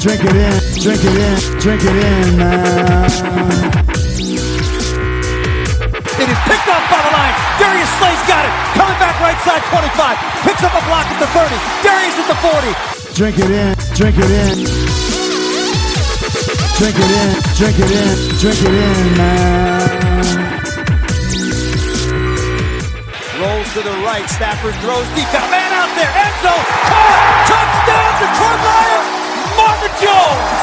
drink it in, drink it in, drink it in, man. It is picked up by the line. Darius Slay's got it. Coming back right side 25. Picks up a block at the 30. Darius at the 40. Drink it in, drink it in. Drink it in, drink it in, drink it in, man. Rolls to the right. Stafford throws deep. Got a man out there. End zone. Caught. Touchdown, Detroit Lions. Marvin Jones.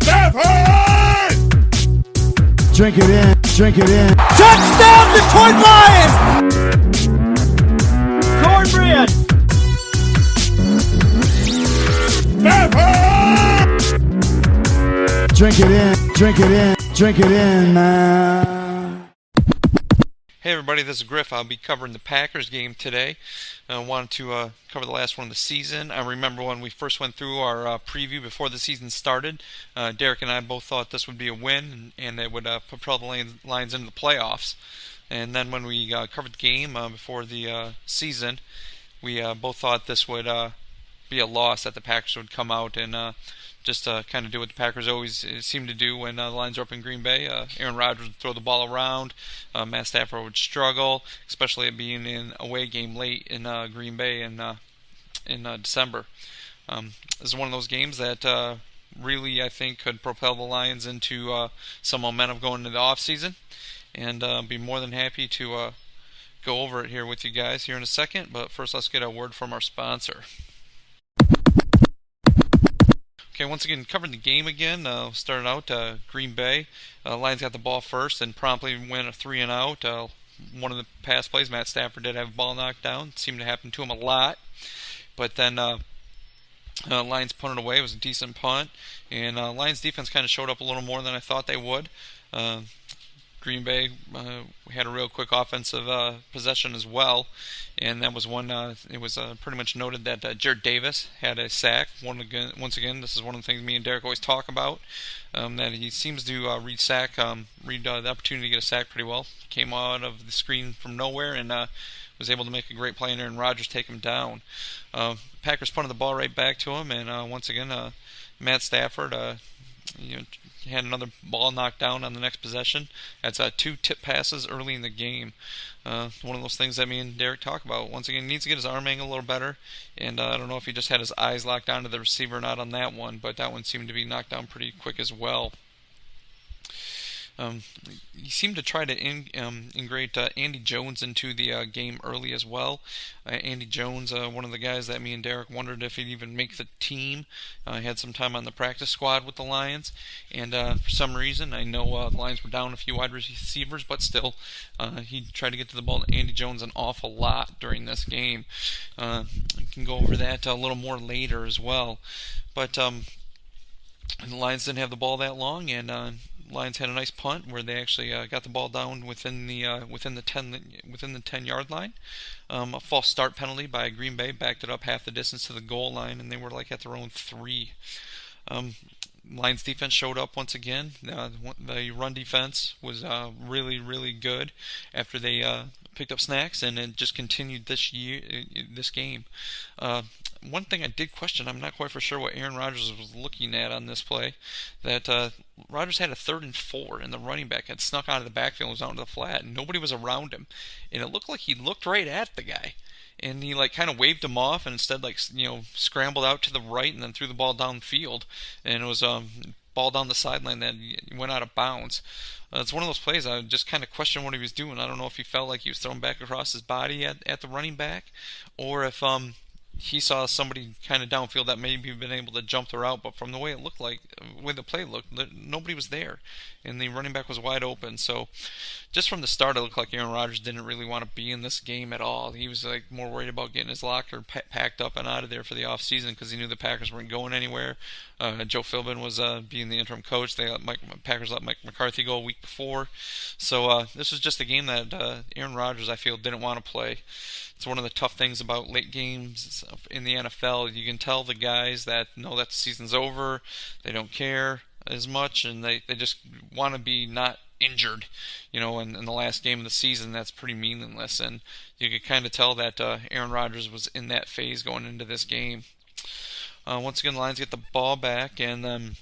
Stafford! Drink it in, drink it in. Touchdown, Detroit Lions. Cornbread. Stafford! Drink it in, drink it in, drink it in, man. Hey everybody, this is Griff. I'll be covering the Packers game today. I wanted to cover the last one of the season. I remember when we first went through our preview before the season started, Derek and I both thought this would be a win and it would propel the Lions into the playoffs. And then when we covered the game before the season, we both thought this would be a loss, that the Packers would come out and just kind of do what the Packers always seem to do when the Lions are up in Green Bay. Aaron Rodgers would throw the ball around. Matt Stafford would struggle, especially it being an away game late in Green Bay in December. This is one of those games that really, I think, could propel the Lions into some momentum going into the offseason. And be more than happy to go over it here with you guys here in a second. But first, let's get a word from our sponsor. Okay, once again, covering the game again. Started out Green Bay. Lions got the ball first and promptly went a 3-and-out. One of the pass plays, Matt Stafford did have a ball knocked down. It seemed to happen to him a lot. But then Lions punted away. It was a decent punt. And Lions defense kind of showed up a little more than I thought they would. Green Bay had a real quick offensive possession as well, and that was one. It was pretty much noted that Jared Davis had a sack. Once again, this is one of the things me and Derek always talk about. That he seems to read the opportunity to get a sack pretty well. Came out of the screen from nowhere and was able to make a great play in there, and Rodgers take him down. Packers punted the ball right back to him, and once again, Matt Stafford. Had another ball knocked down on the next possession. That's 2 tip passes early in the game. One of those things that me and Derek talk about. Once again, he needs to get his arm angle a little better. And I don't know if he just had his eyes locked onto the receiver or not on that one, but that one seemed to be knocked down pretty quick as well. He seemed to try to integrate Andy Jones into the game early as well. Andy Jones, one of the guys that me and Derek wondered if he'd even make the team. Had some time on the practice squad with the Lions, and for some reason, I know the Lions were down a few wide receivers, but still, he tried to get to the ball to Andy Jones an awful lot during this game. I can go over that a little more later as well, but the Lions didn't have the ball that long, and Lions had a nice punt where they actually got the ball down within the 10-yard line. A false start penalty by Green Bay backed it up half the distance to the goal line, and they were like at their own 3. Lions defense showed up once again. The run defense was really, really good after they picked up snacks, and it just continued this game. One thing I did question, I'm not quite for sure what Aaron Rodgers was looking at on this play, that Rodgers had a 3rd and 4, and the running back had snuck out of the backfield and was out into the flat, and nobody was around him, and it looked like he looked right at the guy, and he kind of waved him off, and instead scrambled out to the right and then threw the ball down the field, and it was ball down the sideline that went out of bounds. It's one of those plays I just kind of questioned what he was doing. I don't know if he felt like he was throwing back across his body at the running back, or if he saw somebody kind of downfield that maybe been able to jump the route, but from the way it looked like, the way the play looked, nobody was there, and the running back was wide open. So just from the start, it looked like Aaron Rodgers didn't really want to be in this game at all. He was more worried about getting his locker packed up and out of there for the offseason because he knew the Packers weren't going anywhere. Joe Philbin was being the interim coach. Packers let Mike McCarthy go a week before. So this was just a game that Aaron Rodgers, I feel, didn't want to play. It's one of the tough things about late games in the NFL. You can tell the guys that know that the season's over, they don't care as much, and they just want to be not injured. In the last game of the season, that's pretty meaningless, and you could kind of tell that Aaron Rodgers was in that phase going into this game. Once again, the Lions get the ball back, and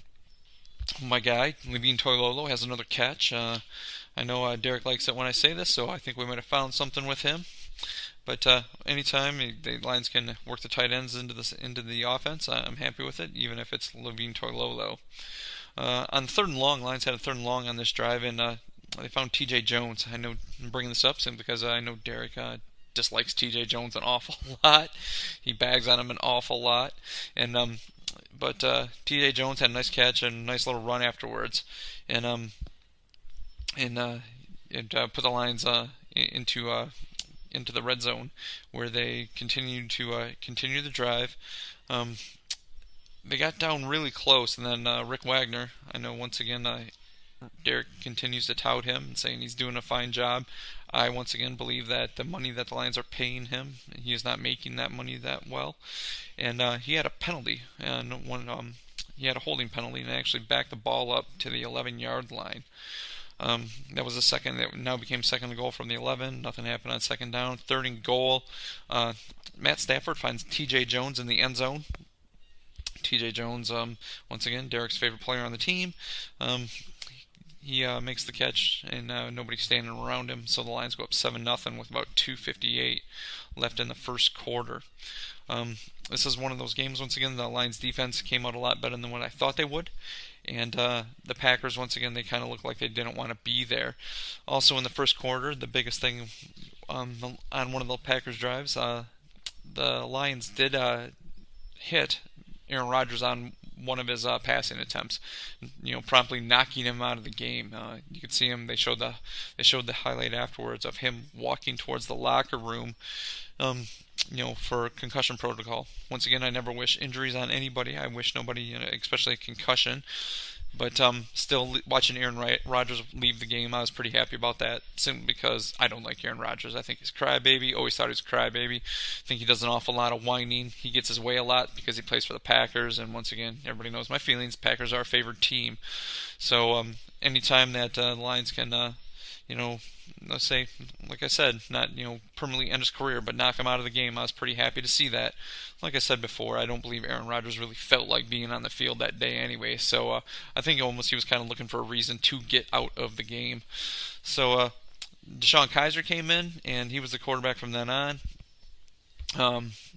my guy, Levine Toilolo, has another catch. I know Derek likes it when I say this, so I think we might have found something with him. But anytime the Lions can work the tight ends into the offense, I'm happy with it, even if it's Levine Toilolo. On third and long, Lions had a third and long on this drive, and they found T.J. Jones. I know I'm bringing this up simply because I know Derek dislikes T.J. Jones an awful lot. He bags on him an awful lot, and but T.J. Jones had a nice catch and a nice little run afterwards, and put the Lions into the red zone, where they continued to continue the drive. They got down really close, and then Rick Wagner, I know once again Derek continues to tout him and saying he's doing a fine job. I once again believe that the money that the Lions are paying him, he is not making that money that well. And he had a penalty, and he had a holding penalty, and actually backed the ball up to the 11-yard line. That was that now became second and goal from the 11. Nothing happened on second down. Third and goal. Matt Stafford finds T.J. Jones in the end zone. T.J. Jones, once again, Derek's favorite player on the team. He makes the catch, and nobody's standing around him, so the Lions go up 7-0 with about 2:58 left in the first quarter. This is one of those games, once again, the Lions defense came out a lot better than what I thought they would. And the Packers, once again, they kind of looked like they didn't want to be there. Also in the first quarter, the biggest thing on one of the Packers drives, the Lions did hit Aaron Rodgers on one of his passing attempts, promptly knocking him out of the game. You could see him. They showed the highlight afterwards of him walking towards the locker room, for concussion protocol. Once again, I never wish injuries on anybody. I wish nobody, especially a concussion. But still, watching Aaron Rodgers leave the game, I was pretty happy about that, simply because I don't like Aaron Rodgers. I think he's a crybaby. Always thought he was a crybaby. I think he does an awful lot of whining. He gets his way a lot because he plays for the Packers. And once again, everybody knows my feelings. Packers are our favorite team. So anytime that the Lions can, let's say, like I said, not permanently end his career, but knock him out of the game, I was pretty happy to see that. Like I said before, I don't believe Aaron Rodgers really felt like being on the field that day anyway, so I think almost he was kind of looking for a reason to get out of the game. So Deshaun Kaiser came in, and he was the quarterback from then on.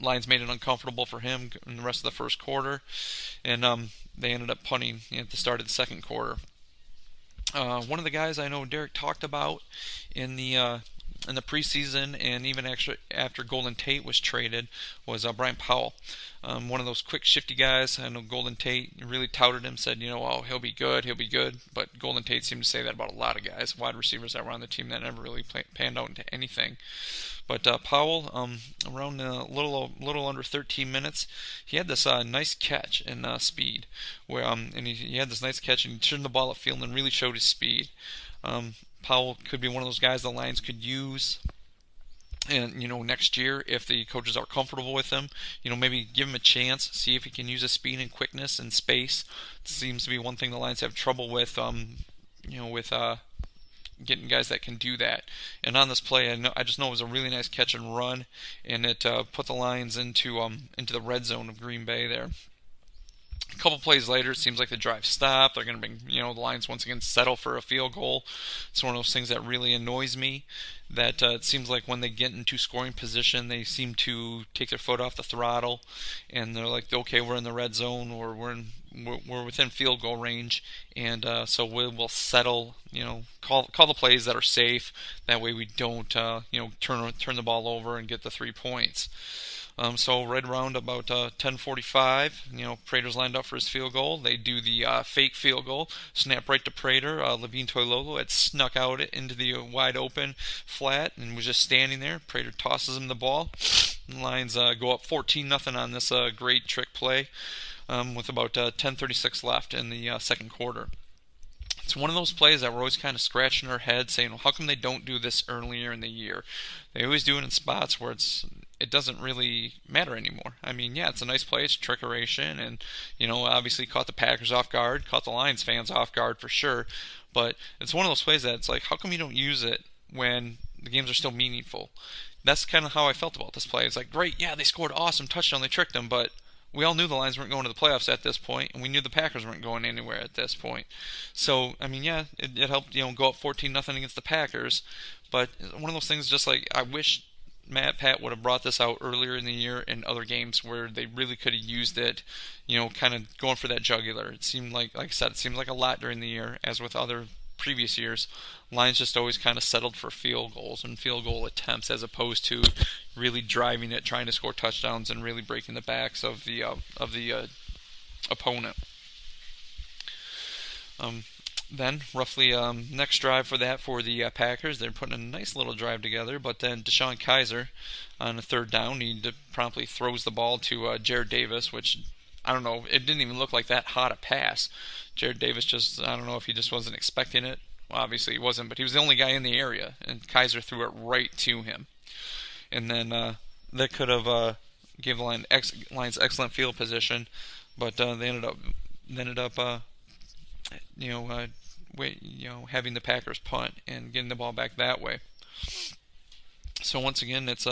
Lions made it uncomfortable for him in the rest of the first quarter, and they ended up punting at the start of the second quarter. One of the guys I know Derek talked about in the preseason, and even actually after Golden Tate was traded, was Brian Powell. One of those quick, shifty guys. I know Golden Tate really touted him, said, he'll be good. But Golden Tate seemed to say that about a lot of guys, wide receivers that were on the team that never really panned out into anything. But Powell, around a little under 13 minutes, he had this nice catch in speed, where and he had this nice catch, and he turned the ball upfield and really showed his speed. Powell could be one of those guys the Lions could use, and next year, if the coaches are comfortable with him, maybe give him a chance, see if he can use his speed and quickness and space. It seems to be one thing the Lions have trouble with, getting guys that can do that. And on this play, I just know it was a really nice catch and run, and it put the Lions into the red zone of Green Bay there. A couple plays later, it seems like the drive stopped. They're going to bring, the Lions once again settle for a field goal. It's one of those things that really annoys me, that it seems like when they get into scoring position, they seem to take their foot off the throttle, and they're like, okay, we're in the red zone, or we're within field goal range, and so we'll settle, call the plays that are safe. That way we don't, turn the ball over and get the 3 points. So right around about 10:45, Prater's lined up for his field goal. They do the fake field goal, snap right to Prater. Levine Toilolo had snuck out into the wide open flat and was just standing there. Prater tosses him the ball. The Lions go up 14-0 on this great trick play with about 10:36 left in the second quarter. It's one of those plays that we're always kind of scratching our head, saying, well, how come they don't do this earlier in the year? They always do it in spots where it doesn't really matter anymore. I mean, yeah, it's a nice play, it's trickeration, and obviously caught the Packers off guard, caught the Lions fans off guard for sure. But it's one of those plays that it's like, how come you don't use it when the games are still meaningful? That's kind of how I felt about this play. It's like, great, yeah, they scored an awesome touchdown, they tricked them, but we all knew the Lions weren't going to the playoffs at this point, and we knew the Packers weren't going anywhere at this point. So, I mean, yeah, it helped, go up 14-0 against the Packers, but one of those things just like I wish Pat would have brought this out earlier in the year in other games where they really could have used it, kind of going for that jugular. It seemed like I said, it seemed like a lot during the year, as with other previous years. Lions just always kind of settled for field goals and field goal attempts as opposed to really driving it, trying to score touchdowns, and really breaking the backs of the opponent. Then, roughly next drive for the Packers, they're putting a nice little drive together, but then DeShone Kizer on a third down, he promptly throws the ball to Jared Davis, which, I don't know, it didn't even look like that hot a pass. Jared Davis just, I don't know if he just wasn't expecting it. Well, obviously he wasn't, but he was the only guy in the area, and Kizer threw it right to him. And then that could have gave the Lions excellent field position, but they ended up having the Packers punt and getting the ball back that way. So once again, it's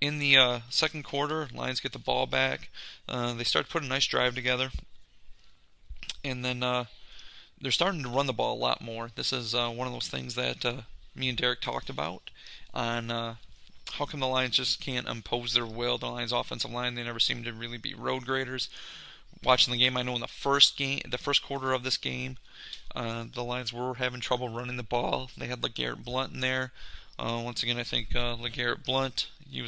in the second quarter, Lions get the ball back. They start putting a nice drive together, and then they're starting to run the ball a lot more. This is one of those things that me and Derek talked about on how come the Lions just can't impose their will. The Lions' offensive line, they never seem to really be road graders. Watching the game, I know in the first quarter of this game, the Lions were having trouble running the ball. They had LeGarrette Blount in there. Once again, I think LeGarrette Blount, you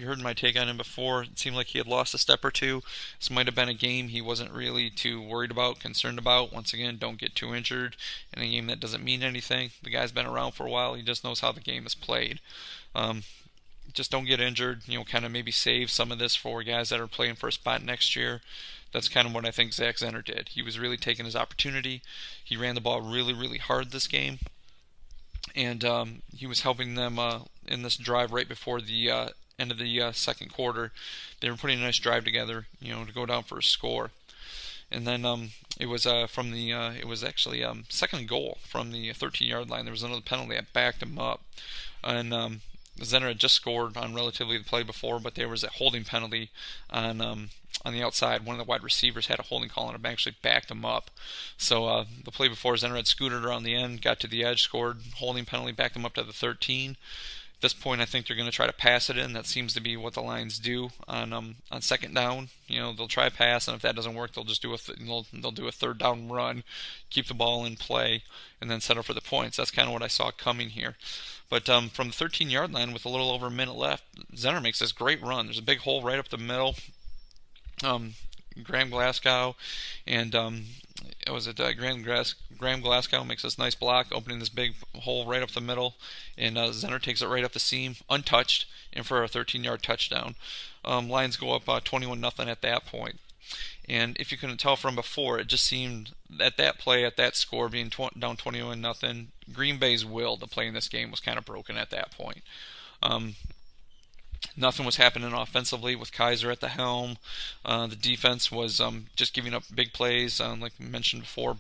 heard my take on him before. It seemed like he had lost a step or two. This might have been a game he wasn't really too worried about, concerned about. Once again, don't get too injured in a game that doesn't mean anything. The guy's been around for a while. He just knows how the game is played. Just don't get injured. Kind of maybe save some of this for guys that are playing for a spot next year. That's kind of what I think Zach Zenner did. He was really taking his opportunity. He ran the ball really, really hard this game. And he was helping them in this drive right before the end of the second quarter. They were putting a nice drive together, to go down for a score. And then it was actually second goal from the 13-yard line. There was another penalty that backed him up. And Zenner had just scored on relatively the play before, but there was a holding penalty on the outside. One of the wide receivers had a holding call on him, actually backed him up. So the play before, Zenner had scooted around the end, got to the edge, scored, holding penalty, backed him up to the 13. At this point, I think they're going to try to pass it in. That seems to be what the Lions do on second down. They'll try a pass, and if that doesn't work, they'll just do they'll do a third down run, keep the ball in play, and then settle for the points. That's kind of what I saw coming here. But from the 13-yard line, with a little over a minute left, Zenner makes this great run. There's a big hole right up the middle. Graham Glasgow and Graham Glasgow makes this nice block, opening this big hole right up the middle, and Zenner takes it right up the seam, untouched, and for a 13-yard touchdown. Lions go up 21-0 at that point. And if you couldn't tell from before, it just seemed at that play, at that score, being down 21-0, Green Bay's will to play in this game was kind of broken at that point. Nothing was happening offensively with Kizer at the helm. The defense was just giving up big plays. Like we mentioned before,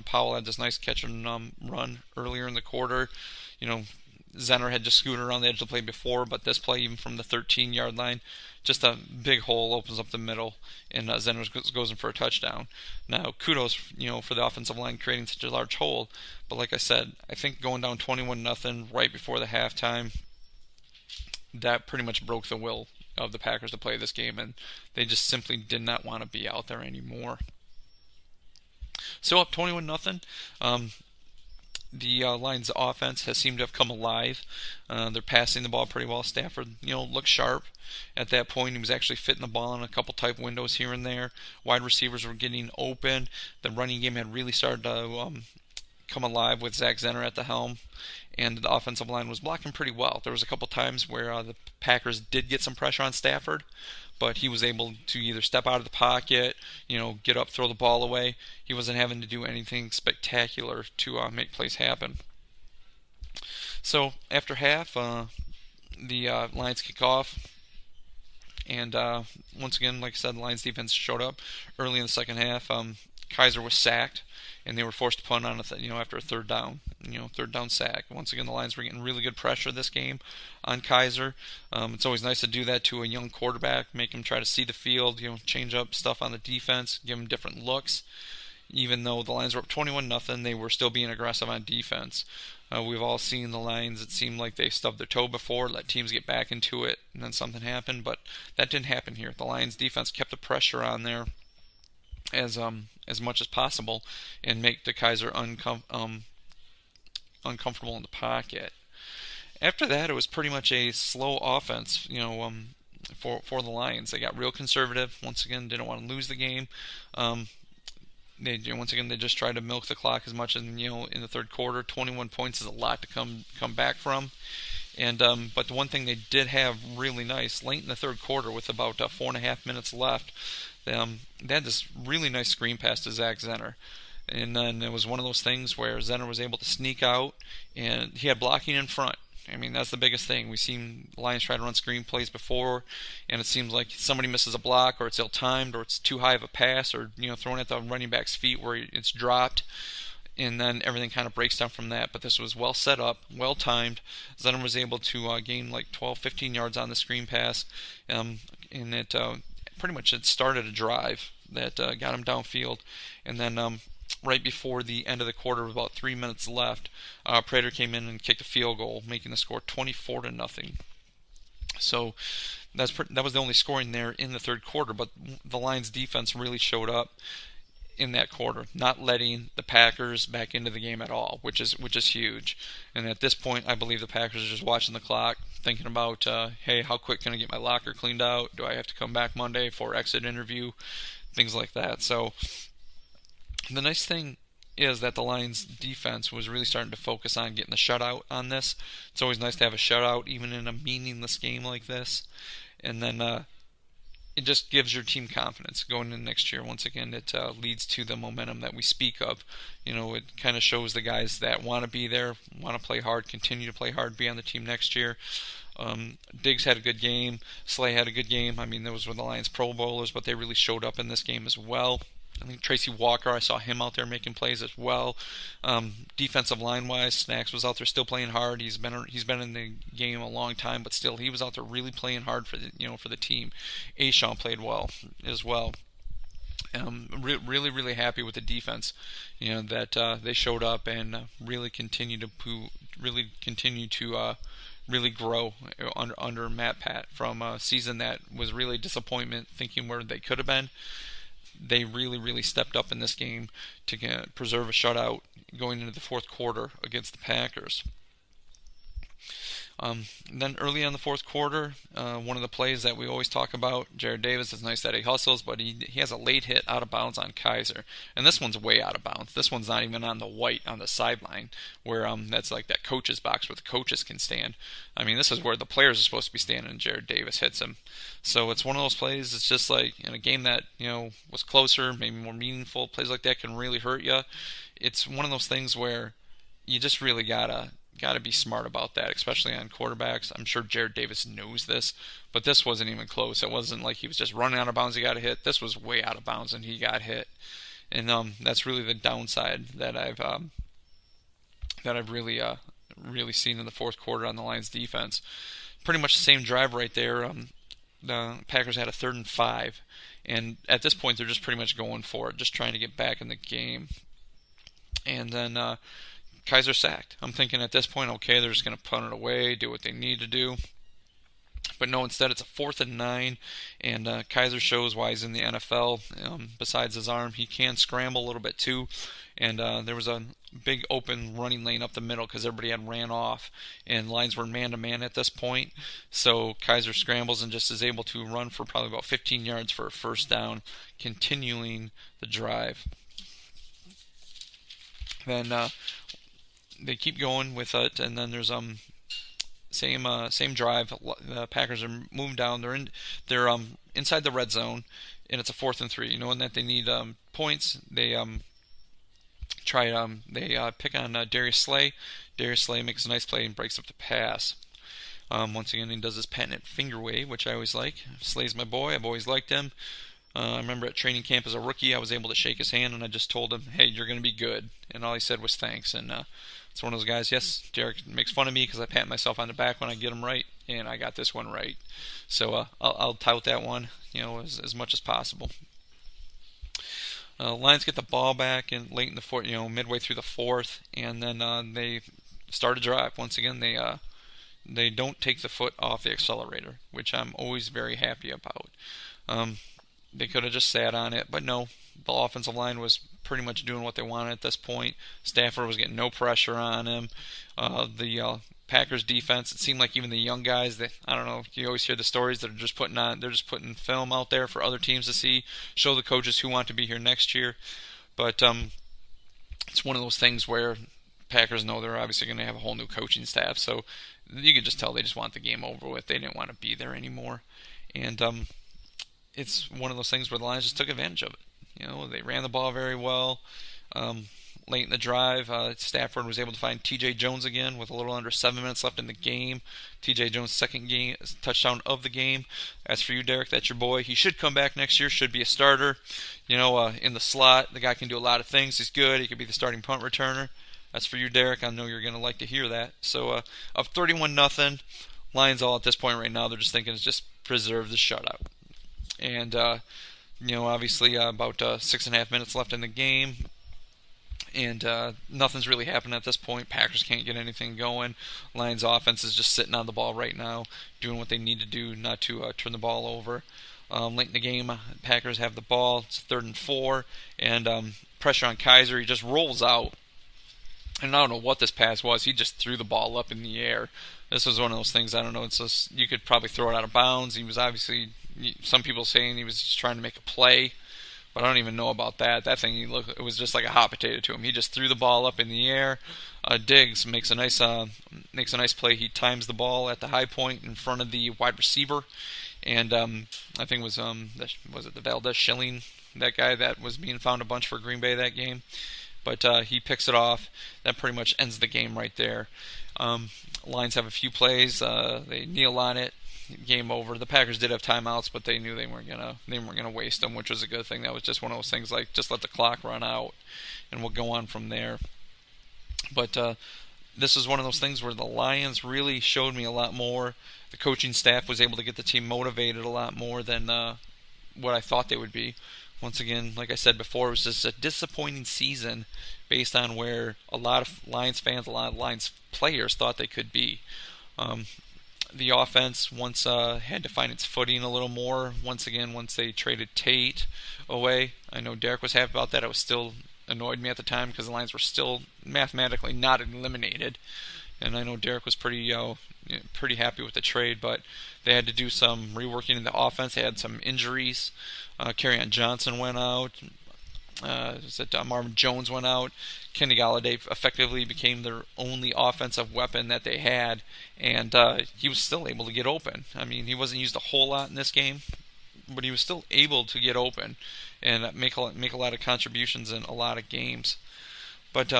Powell had this nice catch and run earlier in the quarter. Zenner had just scooted around the edge of the play before, but this play, even from the 13-yard line, just a big hole opens up the middle, and Zenner goes in for a touchdown. Now, kudos, for the offensive line creating such a large hole. But like I said, I think going down 21-0 right before the halftime, that pretty much broke the will of the Packers to play this game, and they just simply did not want to be out there anymore. So up 21-0. The Lions' offense has seemed to have come alive. They're passing the ball pretty well. Stafford, looked sharp at that point. He was actually fitting the ball in a couple tight windows here and there. Wide receivers were getting open. The running game had really started to come alive with Zach Zenner at the helm, and the offensive line was blocking pretty well. There was a couple times where the Packers did get some pressure on Stafford, but he was able to either step out of the pocket, get up, throw the ball away. He wasn't having to do anything spectacular to make plays happen. So after half, the Lions kick off, and once again, like I said, the Lions defense showed up early in the second half. Kaiser was sacked, and they were forced to punt on after a third down, third down sack. Once again, the Lions were getting really good pressure this game on Kaiser. It's always nice to do that to a young quarterback, make him try to see the field, change up stuff on the defense, give him different looks. Even though the Lions were up 21-0, they were still being aggressive on defense. We've all seen the Lions. It seemed like they stubbed their toe before, let teams get back into it, and then something happened. But that didn't happen here. The Lions defense kept the pressure on there as much as possible and make the Kaiser uncomfortable in the pocket. After that, it was pretty much a slow offense, for the Lions. They got real conservative. Once again, didn't want to lose the game. They just tried to milk the clock as much as in the third quarter. 21 points is a lot to come back from. And but the one thing they did have really nice late in the third quarter, with about 4.5 minutes left, they had this really nice screen pass to Zach Zenner. And then it was one of those things where Zenner was able to sneak out, and he had blocking in front. I mean, that's the biggest thing. We've seen Lions try to run screen plays before, and it seems like somebody misses a block, or it's ill-timed, or it's too high of a pass, or thrown at the running back's feet where it's dropped, and then everything kind of breaks down from that. But this was well set up, well timed. Zenner was able to gain like 12, 15 yards on the screen pass, and it pretty much it started a drive that got him downfield, and then right before the end of the quarter, with about 3 minutes left, Prater came in and kicked a field goal, making the score 24-0. So that was the only scoring there in the third quarter. But the Lions' defense really showed up in that quarter, not letting the Packers back into the game at all, which is huge. And at this point, I believe the Packers are just watching the clock, thinking about, hey, how quick can I get my locker cleaned out? Do I have to come back Monday for exit interview? Things like that. So the nice thing is that the Lions' defense was really starting to focus on getting the shutout on this. It's always nice to have a shutout, even in a meaningless game like this. And then it just gives your team confidence going into next year. Once again, it leads to the momentum that we speak of. It kind of shows the guys that want to be there, want to play hard, continue to play hard, be on the team next year. Diggs had a good game. Slay had a good game. I mean, those were the Lions Pro Bowlers, but they really showed up in this game as well. I think Tracy Walker, I saw him out there making plays as well. Defensive line-wise, Snacks was out there still playing hard. He's been in the game a long time, but still he was out there really playing hard for the team. Ashawn played well as well. Really happy with the defense, that they showed up and really continue to really grow under Matt Pat from a season that was really disappointment, thinking where they could have been. They really stepped up in this game to preserve a shutout going into the fourth quarter against the Packers. Then early on the fourth quarter, one of the plays that we always talk about, Jared Davis, is nice that he hustles, but he has a late hit out of bounds on Kaiser. And this one's way out of bounds. This one's not even on the white on the sideline, where that's like that coach's box where the coaches can stand. I mean, this is where the players are supposed to be standing, and Jared Davis hits him. So it's one of those plays, it's just like in a game that, was closer, maybe more meaningful, plays like that can really hurt you. It's one of those things where you just really gotta be smart about that, especially on quarterbacks. I'm sure Jared Davis knows this, but this wasn't even close. It wasn't like he was just running out of bounds, he got a hit. This was way out of bounds and he got hit. And that's really the downside that I've really seen in the fourth quarter on the Lions defense. Pretty much the same drive right there. The Packers had a 3rd and 5, and at this point they're just pretty much going for it, just trying to get back in the game. And then Kaiser sacked. I'm thinking at this point, okay, they're just going to punt it away, do what they need to do. But no, instead it's a 4th and 9, and Kaiser shows why he's in the NFL. Besides his arm, he can scramble a little bit too. And there was a big open running lane up the middle because everybody had ran off, and Lions were man-to-man at this point. So Kaiser scrambles and just is able to run for probably about 15 yards for a first down, continuing the drive. Then they keep going with it, and then there's same drive. The Packers are moving down. They're inside the red zone, and it's a 4th and 3. Knowing that they need points, they pick on Darius Slay. Darius Slay makes a nice play and breaks up the pass. Once again, he does his patented finger wave, which I always like. Slay's my boy. I've always liked him. I remember at training camp as a rookie, I was able to shake his hand, and I just told him, "Hey, you're going to be good." And all he said was thanks. And it's one of those guys. Yes, Derek makes fun of me because I pat myself on the back when I get them right, and I got this one right. So I'll tout that one, as much as possible. Lions get the ball back in late in the fourth, midway through the fourth, and then they start a drive. Once again, they don't take the foot off the accelerator, which I'm always very happy about. They could have just sat on it, but no. The offensive line was pretty much doing what they wanted at this point. Stafford was getting no pressure on him. The Packers defense, it seemed like even the young guys that, I don't know, you always hear the stories that are just putting film out there for other teams to see, show the coaches who want to be here next year. But it's one of those things where Packers know they're obviously going to have a whole new coaching staff, so you can just tell they just want the game over with. They didn't want to be there anymore. And it's one of those things where the Lions just took advantage of it. They ran the ball very well. Late in the drive, Stafford was able to find T.J. Jones again with a little under 7 minutes left in the game. T.J. Jones' second touchdown of the game. As for you, Derek, that's your boy. He should come back next year, should be a starter. In the slot, the guy can do a lot of things. He's good. He could be the starting punt returner. That's for you, Derek. I know you're going to like to hear that. So, up 31-0. Lions all at this point right now, they're just thinking it's just preserve the shutout. And, obviously about 6.5 minutes left in the game. And nothing's really happening at this point. Packers can't get anything going. Lions offense is just sitting on the ball right now, doing what they need to do not to turn the ball over. Late in the game, Packers have the ball. It's 3rd and 4. And pressure on Kaiser. He just rolls out. And I don't know what this pass was. He just threw the ball up in the air. This was one of those things, I don't know, it's just, you could probably throw it out of bounds. He was obviously, some people saying he was just trying to make a play, but I don't even know about that. That thing, it was just like a hot potato to him. He just threw the ball up in the air. Diggs makes a nice play. He times the ball at the high point in front of the wide receiver, and I think was it the Valdez Schilling, that guy that was being found a bunch for Green Bay that game. But he picks it off. That pretty much ends the game right there. Lions have a few plays. They kneel on it. Game over. The Packers did have timeouts, but they knew they weren't gonna waste them, which was a good thing. That was just one of those things like just let the clock run out, and we'll go on from there. But this is one of those things where the Lions really showed me a lot more. The coaching staff was able to get the team motivated a lot more than what I thought they would be. Once again, like I said before, it was just a disappointing season based on where a lot of Lions fans, a lot of Lions players thought they could be. The offense once had to find its footing a little more. Once they traded Tate away. I know Derek was happy about that. It was still annoyed me at the time because the Lions were still mathematically not eliminated. And I know Derek was pretty happy with the trade, but they had to do some reworking in the offense. They had some injuries. Kerryon Johnson went out. Marvin Jones went out. Kenny Golladay effectively became their only offensive weapon that they had, and he was still able to get open. I mean, he wasn't used a whole lot in this game, but he was still able to get open and make a lot of contributions in a lot of games. But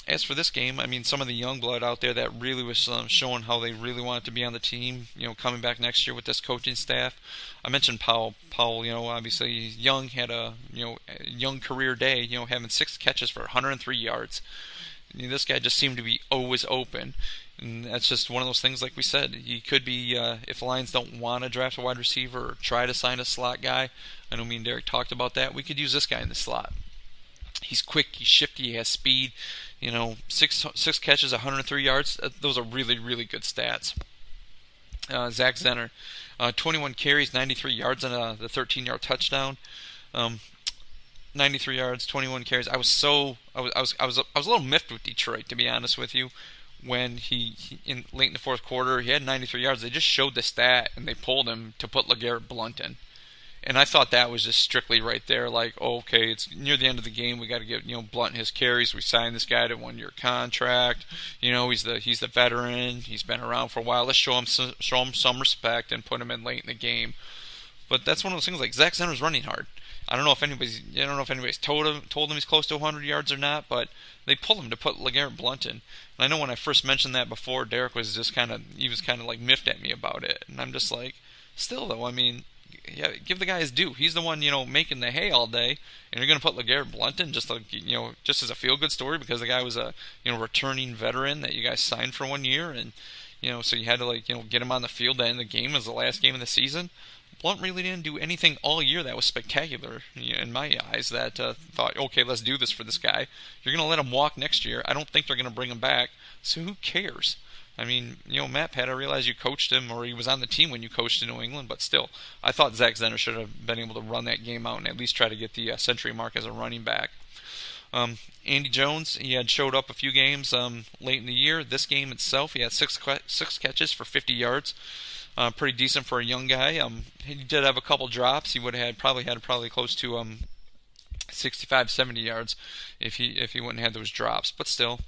as for this game, I mean, some of the young blood out there that really was showing how they really wanted to be on the team, coming back next year with this coaching staff. I mentioned Powell. Powell, obviously young, had a young career day, having 6 catches for 103 yards. This guy just seemed to be always open. And that's just one of those things, like we said, he could be, if the Lions don't want to draft a wide receiver or try to sign a slot guy, I know me and Derek talked about that, we could use this guy in the slot. He's quick, he's shifty, he has speed. 6 catches, 103 yards. Those are really, really good stats. Zach Zenner, 21 carries, 93 yards on the 13-yard touchdown. 93 yards, 21 carries. I was a little miffed with Detroit, to be honest with you. When he late in the fourth quarter, he had 93 yards. They just showed the stat and they pulled him to put LeGarrette Blount in. And I thought that was just strictly right there, like, okay, it's near the end of the game, we got to give Blount his carries. We signed this guy to a 1-year contract. He's the veteran. He's been around for a while. Let's show him some respect and put him in late in the game. But that's one of those things. Like, Zach Zenner's running hard. I don't know if anybody's told him he's close to 100 yards or not, but they pulled him to put LeGarrette Blount in. And I know when I first mentioned that before, Derek was just kind of like miffed at me about it, and I'm just like, still though, I mean, yeah, give the guy his due. He's the one, making the hay all day, and you're going to put LeGarrette Blount in just like, just as a feel-good story because the guy was a, returning veteran that you guys signed for 1 year, and so you had to get him on the field to end the game as the last game of the season. Blunt really didn't do anything all year that was spectacular in my eyes. That thought, okay, let's do this for this guy. You're going to let him walk next year. I don't think they're going to bring him back. So who cares? I mean, Matt Pat, I realize you coached him, or he was on the team when you coached in New England, but still, I thought Zach Zenner should have been able to run that game out and at least try to get the century mark as a running back. Andy Jones, he had showed up a few games late in the year. This game itself, he had six catches for 50 yards. Pretty decent for a young guy. He did have a couple drops. He would have probably close to 65, 70 yards if he wouldn't have those drops. But still,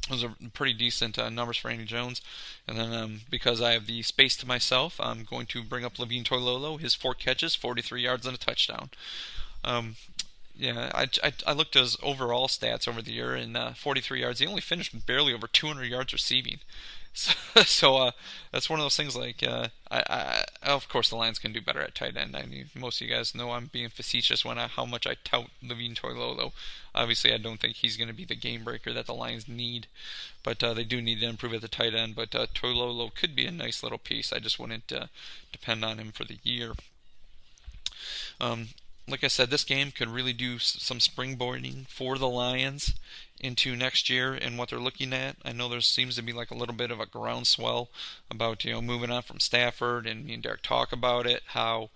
those are pretty decent numbers for Andy Jones. And then because I have the space to myself, I'm going to bring up Levine Toilolo. His 4 catches, 43 yards, and a touchdown. Yeah, I looked at his overall stats over the year, and 43 yards. He only finished barely over 200 yards receiving. So that's one of those things. Like, of course, the Lions can do better at tight end. I mean, most of you guys know I'm being facetious when how much I tout Levine Toilolo. Obviously, I don't think he's going to be the game breaker that the Lions need, but they do need to improve at the tight end. But Toilolo could be a nice little piece. I just wouldn't depend on him for the year. Like I said, this game could really do some springboarding for the Lions into next year and what they're looking at. I know there seems to be like a little bit of a groundswell about moving on from Stafford, and me and Derek talk about it, how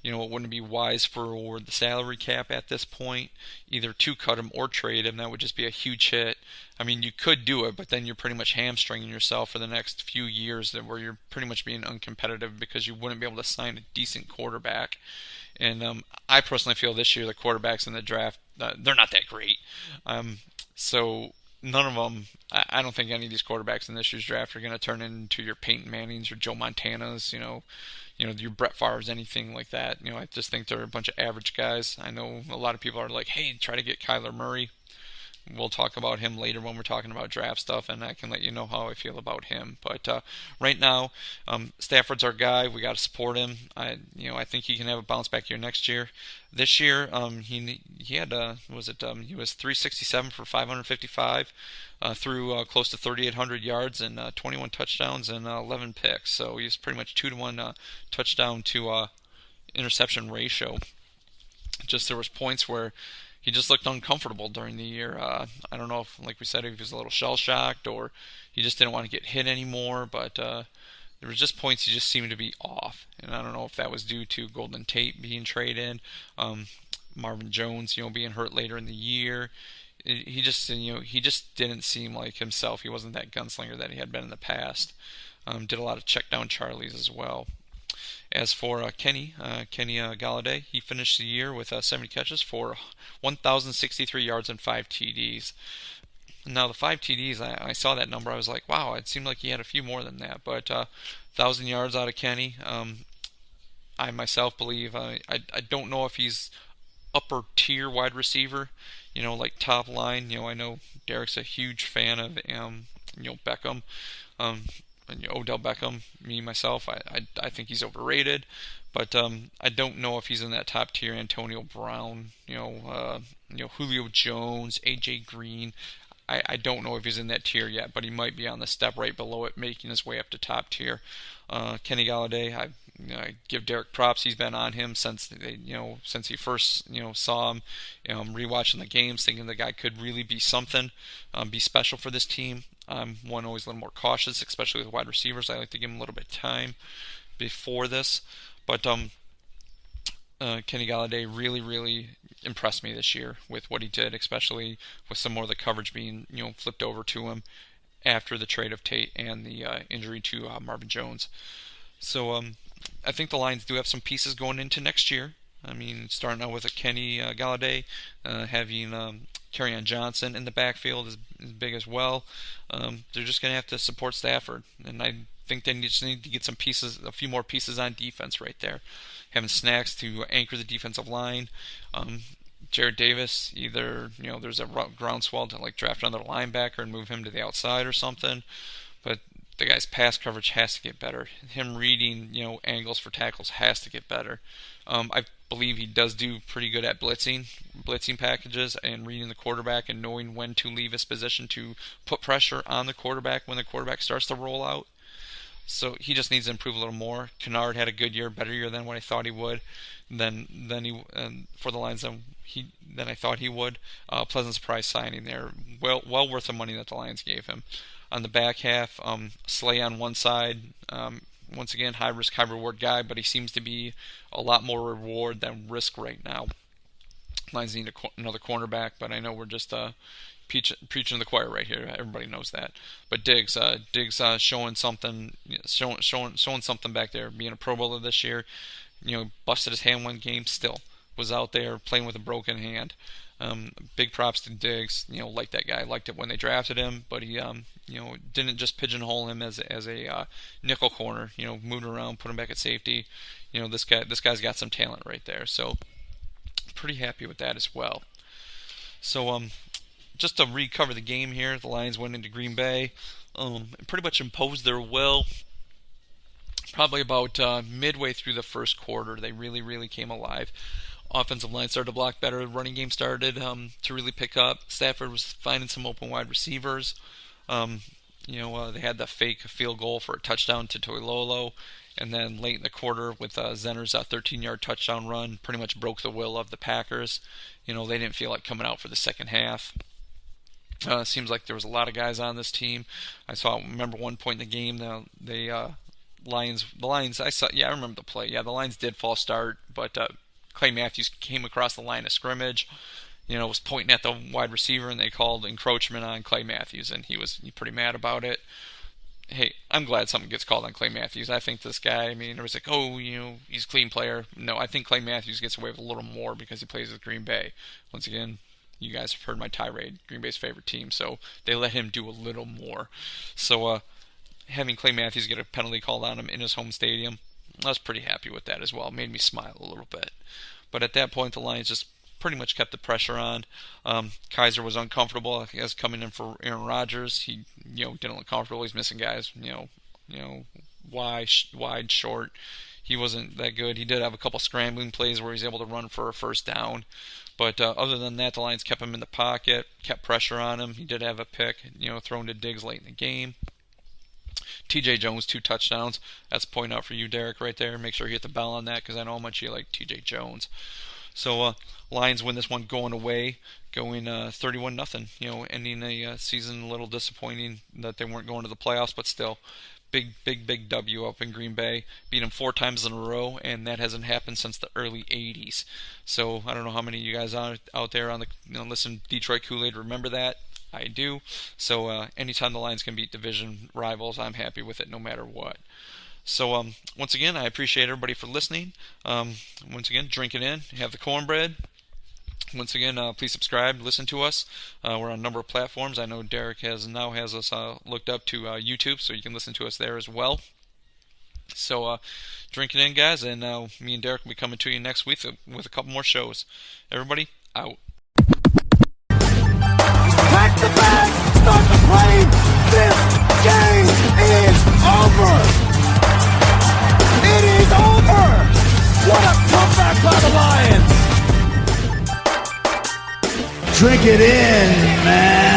it wouldn't be wise for the salary cap at this point, either to cut him or trade him. That would just be a huge hit. I mean, you could do it, but then you're pretty much hamstringing yourself for the next few years, where you're pretty much being uncompetitive because you wouldn't be able to sign a decent quarterback. And I personally feel this year the quarterbacks in the draft, they're not that great. So none of them, I don't think any of these quarterbacks in this year's draft are going to turn into your Peyton Mannings or Joe Montanas, your Brett Favre's, anything like that. I just think they're a bunch of average guys. I know a lot of people are like, hey, try to get Kyler Murray. We'll talk about him later when we're talking about draft stuff, and I can let you know how I feel about him. But right now, Stafford's our guy. We got to support him. I think he can have a bounce back year next year. This year, he had he was 367 for 555, threw close to 3,800 yards and 21 touchdowns and 11 picks. So he's pretty much 2-to-1 touchdown to interception ratio. Just there was points where he just looked uncomfortable during the year. I don't know if, like we said, if he was a little shell-shocked or he just didn't want to get hit anymore, but there was just points he just seemed to be off. And I don't know if that was due to Golden Tate being traded, Marvin Jones, being hurt later in the year. He just didn't seem like himself. He wasn't that gunslinger that he had been in the past. Did a lot of check down Charlies as well. As for Kenny Golladay, he finished the year with 70 catches for 1,063 yards and 5 TDs. Now, the 5 TDs, I saw that number. I was like, wow, it seemed like he had a few more than that. But 1,000 yards out of Kenny, I myself believe, I don't know if he's upper tier wide receiver, like top line. I know Derek's a huge fan of, Beckham. Odell Beckham, me myself, I think he's overrated, but I don't know if he's in that top tier. Antonio Brown, Julio Jones, AJ Green. I don't know if he's in that tier yet, but he might be on the step right below it, making his way up to top tier. Kenny Golladay, I give Derek props. He's been on him since he first saw him. Rewatching the games, thinking the guy could really be something, be special for this team. I'm always a little more cautious, especially with wide receivers. I like to give him a little bit of time before this, but Kenny Golladay really, really impressed me this year with what he did, especially with some more of the coverage being flipped over to him after the trade of Tate and the injury to Marvin Jones. So I think the Lions do have some pieces going into next year. I mean, starting out with a Kenny Golladay, having Kerryon Johnson in the backfield is big as well. They're just going to have to support Stafford, and I think they just need to get a few more pieces on defense right there. Having Snacks to anchor the defensive line. Jared Davis, either there's a groundswell to draft another linebacker and move him to the outside or something. But the guy's pass coverage has to get better. Him reading, angles for tackles has to get better. I believe he does do pretty good at blitzing packages and reading the quarterback and knowing when to leave his position to put pressure on the quarterback when the quarterback starts to roll out. So he just needs to improve a little more. Kennard had a good year, better year than what I thought he would. For the Lions than I thought he would. Pleasant surprise signing there. Well worth the money that the Lions gave him. On the back half, Slay on one side. Once again, high risk, high reward guy, but he seems to be a lot more reward than risk right now. Lions need another cornerback, but I know we're just preaching to the choir right here. Everybody knows that. But Diggs showing something back there, being a Pro Bowler this year. Busted his hand one game, still was out there playing with a broken hand. Big props to Diggs. Like that guy. Liked it when they drafted him, but he didn't just pigeonhole him as a nickel corner. Moved around, put him back at safety. This guy's got some talent right there. So pretty happy with that as well. So just to recover the game here, the Lions went into Green Bay, pretty much imposed their will. Probably about midway through the first quarter, they really came alive. Offensive line started to block better. Running game started to really pick up. Stafford was finding some open wide receivers. They had the fake field goal for a touchdown to Toilolo. And then late in the quarter with Zenner's 13-yard touchdown run pretty much broke the will of the Packers. They didn't feel like coming out for the second half. Seems like there was a lot of guys on this team. I remember one point in the game, the Lions, I remember the play. Yeah, the Lions did false start, but Clay Matthews came across the line of scrimmage, was pointing at the wide receiver, and they called encroachment on Clay Matthews, and he was pretty mad about it. Hey, I'm glad something gets called on Clay Matthews. I think this guy, there was like, he's a clean player. No, I think Clay Matthews gets away with a little more because he plays with Green Bay. Once again, you guys have heard my tirade, Green Bay's favorite team, so they let him do a little more. So, having Clay Matthews get a penalty called on him in his home stadium, I was pretty happy with that as well. It made me smile a little bit. But at that point, the Lions just pretty much kept the pressure on. Kaiser was uncomfortable as coming in for Aaron Rodgers. He, didn't look comfortable. He's missing guys, wide, short. He wasn't that good. He did have a couple scrambling plays where he was able to run for a first down. But other than that, the Lions kept him in the pocket, kept pressure on him. He did have a pick, thrown to Diggs late in the game. TJ Jones, 2 touchdowns. That's a point out for you, Derek, right there. Make sure you hit the bell on that because I know how much you like TJ Jones. So Lions win this one going away, going 31-0. Ending a season a little disappointing that they weren't going to the playoffs, but still, big W up in Green Bay. Beat them 4 times in a row, and that hasn't happened since the early 80s. So I don't know how many of you guys out there on the listen Detroit Koolaid remember that. I do. So anytime the Lions can beat division rivals, I'm happy with it no matter what. So once again, I appreciate everybody for listening. Once again, drink it in. Have the cornbread. Once again, please subscribe, listen to us. We're on a number of platforms. I know Derek has us looked up to YouTube, so you can listen to us there as well. So drink it in, guys, and me and Derek will be coming to you next week with a couple more shows. Everybody, out. Pack the bag, start the plane. This game is over. It is over. What a comeback by the Lions. Drink it in, man.